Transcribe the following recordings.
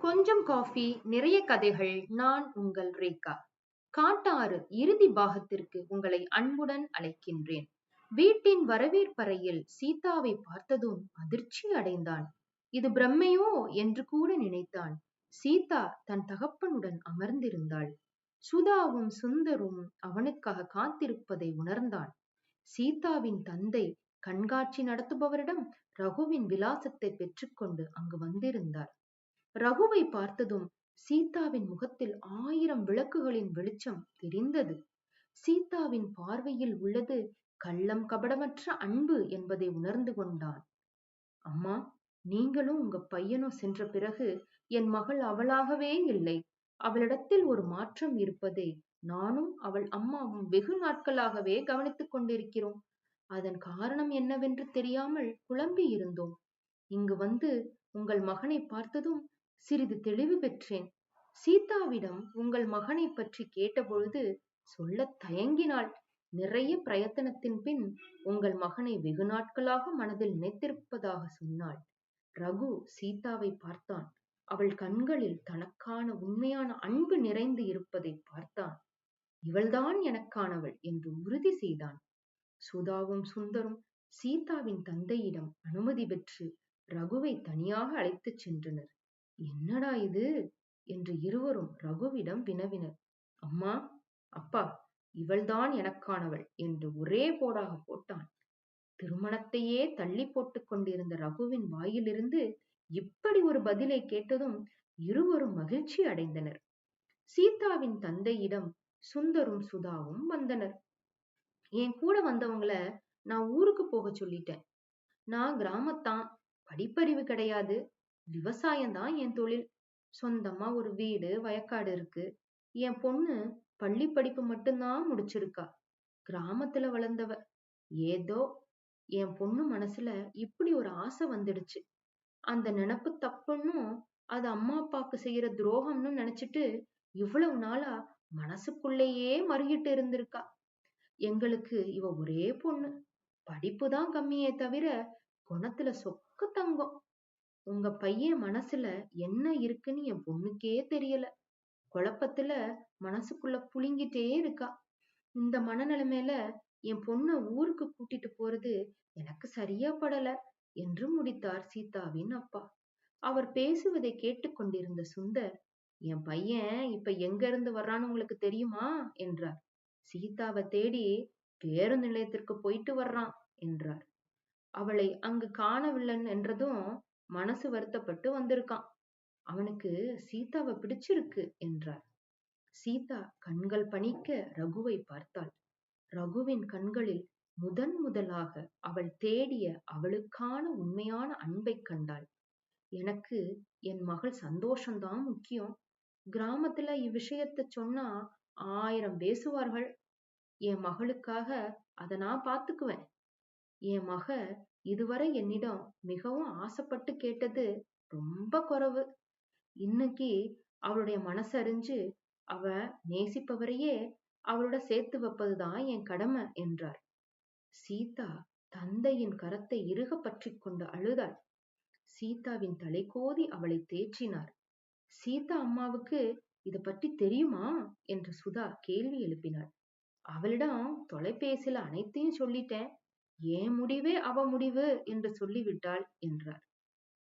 கொஞ்சம் காஃபி, நிறைய கதைகள். நான் உங்கள் ரேகா. காட்டாறு இறுதி பாகத்திற்கு உங்களை அன்புடன் அழைக்கின்றேன். வீட்டின் வரவேற்பறையில் சீதாவை பார்த்ததும் அதிர்ச்சி அடைந்தான். இது பிரம்மையோ என்று கூட நினைத்தான். சீதா தன் தகப்பனுடன் அமர்ந்திருந்தாள். சுதாவும் சுந்தரும் அவனுக்காக காத்திருப்பதை உணர்ந்தான். சீதாவின் தந்தை கண்காட்சி நடத்துபவரிடம் ரகுவின் விலாசத்தை பெற்றுக்கொண்டு அங்கு வந்திருந்தார். ரகுவை பார்த்ததும் சீதாவின் முகத்தில் 1000 விளக்குகளின் வெளிச்சம் தெரிந்தது. சீதாவின் பார்வையில் உள்ளது கள்ளம் கபடமற்ற அன்பு என்பதை உணர்ந்து கொண்டான். அம்மா, நீங்களும் உங்க பையனும் சென்ற பிறகு என் மகள் அவளாகவே இல்லை. அவளிடத்தில் ஒரு மாற்றம் இருப்பதை நானும் அவள் அம்மாவும் வெகு நாட்களாகவே கவனித்துக் கொண்டிருக்கிறோம். அதன் காரணம் என்னவென்று தெரியாமல் குழம்பி இருந்தோம். இங்கு வந்து உங்கள் மகனை பார்த்ததும் சிறிது தெளிவு பெற்றேன். சீதாவிடம் உங்கள் மகனை பற்றி கேட்டபொழுது சொல்லத் தயங்கினாள். நிறைய பிரயத்தனத்தின் பின் உங்கள் மகனை வெகு நாட்களாக மனதில் நினைத்திருப்பதாக சொன்னாள். ரகு சீதாவை பார்த்தான். அவள் கண்களில் தனக்கான உண்மையான அன்பு நிறைந்து இருப்பதை பார்த்தான். இவள்தான் எனக்கானவள் என்று உறுதி செய்தான். சுதாவும் சுந்தரும் சீதாவின் தந்தையிடம் அனுமதி பெற்று ரகுவை தனியாக அழைத்துச் சென்றனர். என்னடா இது என்று இருவரும் ரகுவிடம் வினவினர். அம்மா, அப்பா, இவள்தான் எனக்கானவள் என்று ஒரே போடாக போட்டான். திருமணத்தையே தள்ளி போட்டுக் கொண்டிருந்த ரகுவின் வாயிலிருந்து இப்படி ஒரு பதிலை கேட்டதும் இருவரும் மகிழ்ச்சி அடைந்தனர். சீதாவின் தந்தையிடம் சுந்தரும் சுதாவும் வந்தனர். என் கூட வந்தவங்கள நான் ஊருக்கு போக சொல்லிட்டேன். நான் கிராமத்தான், படிப்பறிவு கிடையாது, விவசாயம்தான் என் தொழில். சொந்தமா ஒரு வீடு வயக்காடு இருக்கு. என் பொண்ணு பள்ளி படிப்பு மட்டும்தான் முடிச்சிருக்கா. கிராமத்துல வளர்ந்தவ. ஏதோ என் பொண்ணு மனசுல இப்படி ஒரு ஆசை வந்துடுச்சு. அந்த நினப்பு தப்புன்னும் அது அம்மா அப்பாக்கு செய்யற துரோகம்னு நினைச்சிட்டு இவ்வளவு நாளா மனசுக்குள்ளேயே மறுகிட்டு இருந்திருக்கா. எங்களுக்கு இவ ஒரே பொண்ணு. படிப்புதான் கம்மியே தவிர குணத்துல சொக்க தங்கம். உங்க பையன் மனசுல என்ன இருக்குன்னு என் பொண்ணுக்கே தெரியல. குழப்பத்துல மனசுக்குள்ள புழுங்கிட்டே இருக்கா. இந்த மனநிலைமையில என் பொண்ண ஊருக்கு கூட்டிட்டு போறது எனக்கு சரியா படல என்று முடித்தார் சீதாவின் அப்பா. அவர் பேசுவதை கேட்டுக்கொண்டிருந்த சுந்தர், என் பையன் இப்ப எங்க இருந்து வர்றான்னு உங்களுக்கு தெரியுமா என்றார். சீதாவை தேடி பேருந்து நிலையத்திற்கு போயிட்டு வர்றான் என்றார். அவளை அங்கு காணவில்லை என்றதும் மனசு வருத்தப்பட்டு வந்திருக்கான். அவனுக்கு சீதாவை பிடிச்சிருக்கு என்றார். சீதா கண்கள் பணிக்க ரகுவை பார்த்தாள். ரகுவின் கண்களில் முதலாக அவள் தேடிய அவளுக்கான உண்மையான அன்பை கண்டாள். எனக்கு என் மகள் சந்தோஷம்தான் முக்கியம். கிராமத்துல இவ்விஷயத்த சொன்னா 1000 பேசுவார்கள். என் மகளுக்காக அதை நான் பாத்துக்குவேன். என் மக இதுவரை என்னிடம் மிகவும் ஆசைப்பட்டு கேட்டது ரொம்ப குறைவு. இன்னைக்கு அவளுடைய மனசறிஞ்சு அவ நேசிப்பவரையே அவளோட சேர்த்து வைப்பதுதான் என் கடமை என்றார். சீதா தந்தையின் கரத்தை இறுக பற்றி கொண்டு அழுதாள். சீதாவின் தலை கோதி அவளை தேற்றினார். சீதா அம்மாவுக்கு இத பற்றி தெரியுமா என்று சுதா கேள்வி எழுப்பினாள். அவளிடம் தொலைபேசியில அனைத்தையும் சொல்லிட்டேன். ஏன் முடிவே அவ முடிவு என்று சொல்லிவிட்டாள் என்றார்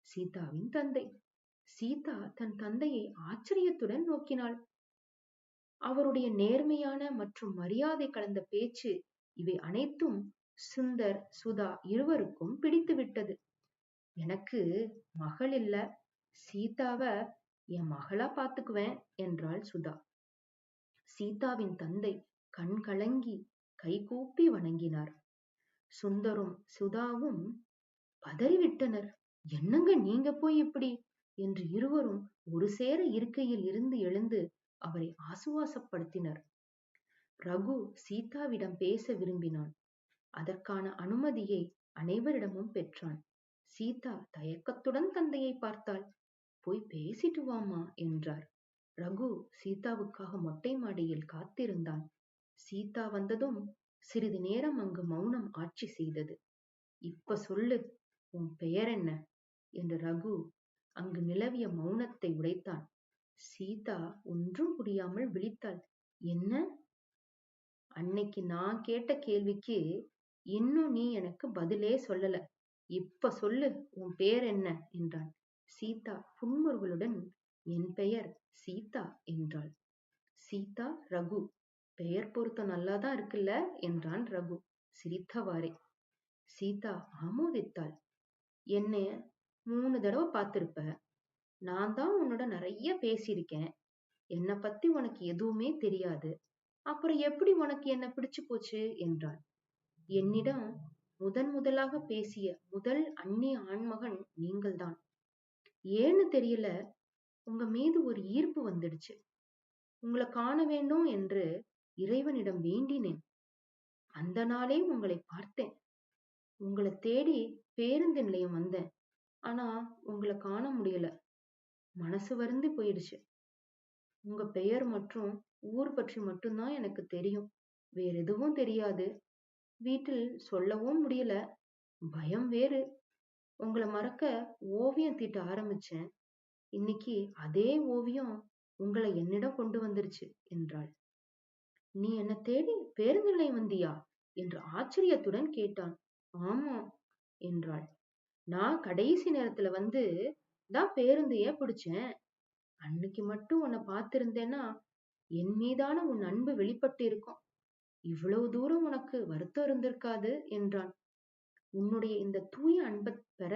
சீதாவின் தந்தை. சீதா தன் தந்தையை ஆச்சரியத்துடன் நோக்கினாள். அவருடைய நேர்மையான மற்றும் மரியாதை கலந்த பேச்சு இவை அனைத்தும் சுந்தர் சுதா இருவருக்கும் பிடித்து விட்டது. எனக்கு மகள் இல்ல, சீதாவ என் மகளா பாத்துக்குவேன் என்றாள் சுதா. சீதாவின் தந்தை கண் கலங்கி கைகூப்பி வணங்கினார். சுந்தரும் சுதாவும் பதறிவிட்டனர். என்னங்க நீங்க போய் இப்படி என்று இருவரும் ஒரு சேர இருக்கையில் இருந்து எழுந்து அவரை ஆசுவாசப்படுத்தினர். ரகு சீதாவிடம் பேச விரும்பினான். அதற்கான அனுமதியை அனைவரிடமும் பெற்றான். சீதா தயக்கத்துடன் தந்தையை பார்த்தாள். போய் பேசிட்டு வாமா என்றார். ரகு சீதாவுக்காக மொட்டை மாடியில் காத்திருந்தான். சீதா வந்ததும் சிறிது நேரம் அங்கு மௌனம் ஆட்சி செய்தது. இப்ப சொல்லு, உன் பெயர் என்ன என்று ரகு அங்கு நிலவிய மௌனத்தை உடைத்தான். சீதா ஒன்றும் புரியாமல் விழித்தாள். என்ன? அன்னைக்கு நான் கேட்ட கேள்விக்கு இன்னும் நீ எனக்கு பதிலே சொல்லல. இப்ப சொல்லு, உன் பேர் என்ன என்றான். சீதா புன்முறுவலுடன் என் பெயர் சீதா என்றாள். சீதா ரகு. பெயர் பொருத்தம் நல்லாதான் இருக்குல்ல என்றான் ரகு சிரித்தவாறே. சீதா ஆமோதித்தாள். என்னைய 3 தடவை பார்த்திருப்ப. நான் தான் உன்னோட நிறைய பேசியிருக்கேன். என்னை பத்தி உனக்கு எதுவுமே தெரியாது. அப்புறம் எப்படி உனக்கு என்ன பிடிச்சு போச்சு என்றாள். என்னிடம் முதலாக பேசிய முதல் அந்நிய ஆண்மகன் நீங்கள்தான். ஏன்னு தெரியல, உங்க மீது ஒரு ஈர்ப்பு வந்துடுச்சு. உங்களை காண வேண்டும் என்று இறைவனிடம் வேண்டினேன். அந்த நாளே உங்களை பார்த்தேன். உங்களை தேடி பேருந்து நிலையம் வந்தேன். ஆனா உங்களை காண முடியல. மனசு வருந்தி போயிடுச்சு. உங்க பெயர் மற்றும் ஊர் பற்றி மட்டும்தான் எனக்கு தெரியும். வேற எதுவும் தெரியாது. வீட்டில் சொல்லவும் முடியல. பயம் வேறு. உங்களை மறக்க ஓவியம் தீட்ட ஆரம்பிச்சேன். இன்னைக்கு அதே ஓவியம் உங்களை என்னிடம் கொண்டு வந்துருச்சு என்றாள். நீ என்ன தேடி பேருந்து நிலையம் வந்தியா என்று ஆச்சரியத்துடன் கேட்டான். ஆமா என்றாள். நான் கடைசி நேரத்துல வந்து தான் பேருந்தையே பிடிச்சேன். அன்னைக்கு மட்டும் உன்னை பார்த்திருந்தேன்னா என் மீதான உன் அன்பு வெளிப்பட்டு இருக்கும். இவ்வளவு தூரம் உனக்கு வருத்தம் இருந்திருக்காது என்றான். உன்னுடைய இந்த தூய அன்பை பெற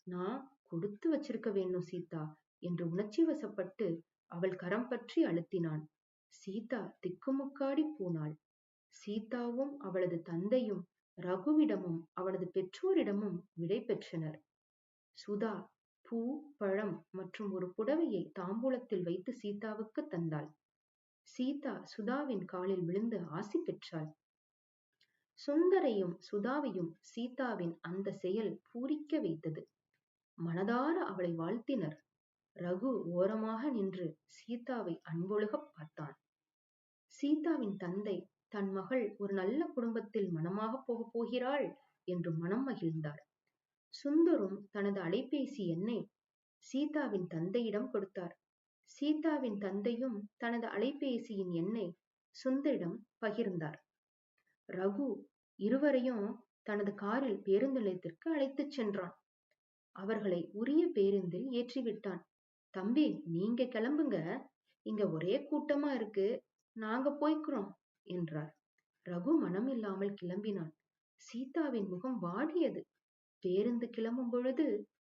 நான் கொடுத்து வச்சிருக்க வேண்டும் சீதா என்று உணர்ச்சி வசப்பட்டு அவள் கரம் பற்றி அழுத்தினான். சீதா திக்குமுக்காடி போனாள். சீதாவும் அவளது தந்தையும் ரகுவிடமும் அவனது பெற்றோரிடமும் விடை பெற்றனர். சுதா பூ, பழம் மற்றும் ஒரு புடவையை தாம்பூலத்தில் வைத்து சீதாவுக்கு தந்தாள். சீதா சுதாவின் காலில் விழுந்து ஆசி பெற்றாள். சுந்தரையும் சுதாவையும் சீதாவின் அந்த செயல் பூரிக்க வைத்தது. மனதார அவளை வாழ்த்தினர். ரகு ஓரமாக நின்று சீதாவை அன்பொழுக பார்த்தான். சீதாவின் தந்தை தன் மகள் ஒரு நல்ல குடும்பத்தில் மணமாக போகப் போகிறாள் என்று மனம் மகிழ்ந்தார். சுந்தரும் தனது அலைபேசி எண்ணை சீதாவின் தந்தையிடம் கொடுத்தார். சீதாவின் தந்தையும் தனது அலைபேசியின் எண்ணை சுந்தரிடம் பகிர்ந்தார். ரகு இருவரையும் தனது காரில் பேருந்து நிலையத்திற்கு அழைத்துச் சென்றான். அவர்களை உரிய பேருந்தில் ஏற்றிவிட்டான். தம்பி, நீங்க கிளம்புங்க, இங்க ஒரே கூட்டமா இருக்கு, நாங்க போய்க்கிறோம் என்றார். ரகு மனம் இல்லாமல் கிளம்பினான். சீதாவின் முகம் வாடியது. பேருந்து கிளம்பும் பொழுது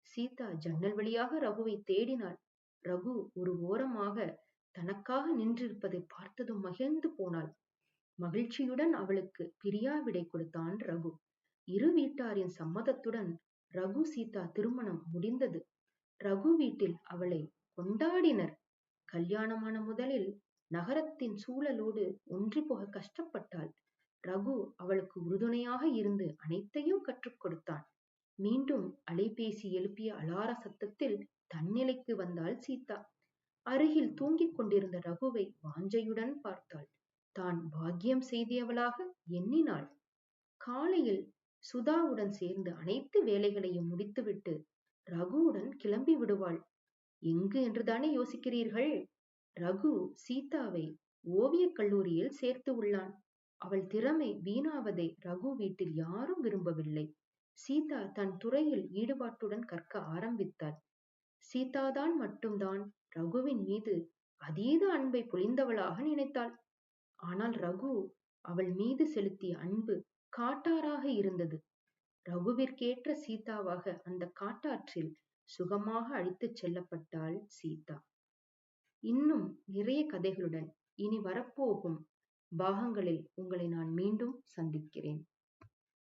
சீதா ஜன்னல் வழியாக ரகுவை தேடினாள். ரகு ஒரு ஓரமாக தனக்காக நின்றிருப்பதை பார்த்ததும் மகிழ்ந்து போனாள். மகிழ்ச்சியுடன் அவளுக்கு பிரியாவிடை கொடுத்தான் ரகு. இரு வீட்டாரின் சம்மதத்துடன் ரகு சீதா திருமணம் முடிந்தது. ரகு வீட்டில் அவளை கொண்டாடினர். கல்யாணமான முதலில் நகரத்தின் சூழலோடு ஒன்றி போக கஷ்டப்பட்டாள். ரகு அவளுக்கு உறுதுணையாக இருந்து அனைத்தையும் கற்றுக் கொடுத்தான். மீண்டும் அலைபேசி எழுப்பிய அலார சத்தத்தில் தன்னிலைக்கு வந்தாள் சீதா. அருகில் தூங்கிக் கொண்டிருந்த ரகுவை வாஞ்சையுடன் பார்த்தாள். தான் பாக்கியம் செய்தியவளாக எண்ணினாள். காலையில் சுதாவுடன் சேர்ந்து அனைத்து வேலைகளையும் முடித்துவிட்டு ரகுவுடன் கிளம்பி விடுவாள். எங்கு என்றுதானே யோசிக்கிறீர்கள்? ரகு சீதாவை ஓவியக் கல்லூரியில் சேர்த்து உள்ளான். அவள் திறமை வீணாவதை ரகு வீட்டில் யாரும் விரும்பவில்லை. சீதா தன் துறையில் ஈடுபாட்டுடன் கற்க ஆரம்பித்தாள். சீதாதான் மட்டும்தான் ரகுவின் மீது அதீத அன்பை பொழிந்தவளாக நினைத்தாள். ஆனால் ரகு அவள் மீது செலுத்திய அன்பு காட்டாறாக இருந்தது. ரகுவிற்கேற்ற சீதாவாக அந்த காட்டாற்றில் சுகமாக அழைத்துச் செல்லப்பட்டாள் சீதா. இன்னும் நிறைய கதைகளுடன் இனி வரப்போகும் பாகங்களில் உங்களை நான் மீண்டும் சந்திக்கிறேன்.